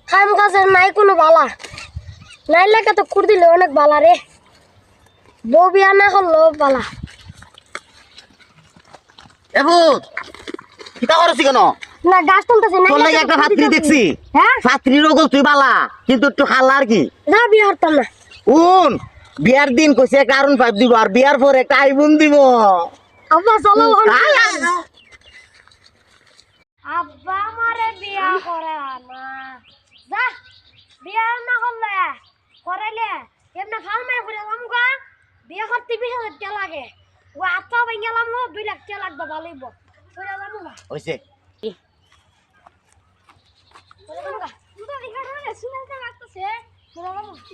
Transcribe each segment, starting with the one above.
কাম কাজের নাই কোনো বালা নাই লাগে তো কুড় দিলে অনেক বালা রে বউ বিয়া না হলো বালা এবুত কিটা করছিস কেন না গাছ তুলতেছে না তোর লাগে একটা ছাত্রী দেখছি হ্যাঁ ছাত্রীর ওগল তুই বালা কিন্তু একটু খালা আর কি না বিয়া হতাম না উন বিয়ার দিন কইছে কারণ 5 দিব আর বিয়ার পরে একটা আইফোন দিব আব্বা চলো আয়, আয়, আয়। আব্বা আমারে বিয়া করে না যা বিয়া না হলে করাইলে এমনি ফার্মে ঘুরে আমগা বিয়া করতে 20,000 টাকা লাগে ও আত্মা ভাই গেলাম 2 লাখ টাকা লাগবে ভালোইব কইরা যাবো না হইছে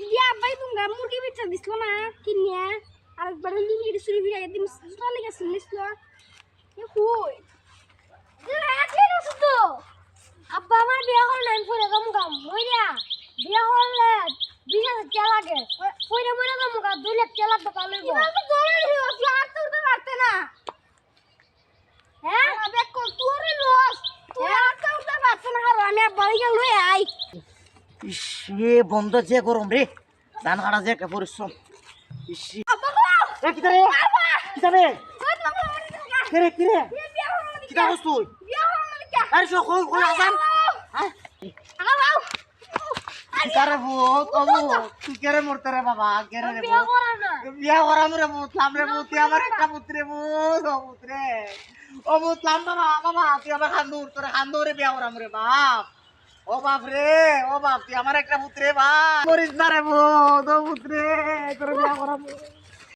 দিয়া আব্বাই তুঙ্গা মুরগি বেচা দিছিল না কিনিয়া আরেকবার মুরগি চুরি ফিরে একদিন চলে গেছিল নিছিল এ কই আব্বা আমার বিয়া হল না ফুরে গাম গাম মইরা বিয়া হলে 20,000 টাকা লাগে ফুরে মইরা গাম গা 2 লাখ টাকা লাগবে পালইব কিভাবে দৌড়ে দিও আর তো উঠতে পারতে না হ্যাঁ আবে কল তোরে লস তুই আর তো উঠতে পারছ না আর আমি বাড়ি গেল লই আই ইস এ বন্ধ যে গরম রে ধান কাটা যে একটা পরিশ্রম ইস আব্বা এ কিটা রে আব্বা কিটা রে বিয়া কিরে বিয়া হল না কিটা করছ তুই বিয়া হল না আরে সো কই আসাম হ্যাঁ আও কিটা রে ভূত ও তুই কেরে মরতে রে বাবা কেরে রে বিয়া ভূত করা না বিয়া করাম রে ভূত লাম রে ভূত তুই আমার একটা পুত্রে ভূত ও ভূত লাম বাবা বাবা তুই আমার খান্দুর তোরে খান্দুরে বিয়া করাম রে বাপ ও বাপ রে ও বাপ তুই আমার একটা পুত্রে বাপ মরিস না রে ভূত ও পুত্রে তোরে বিয়া করাম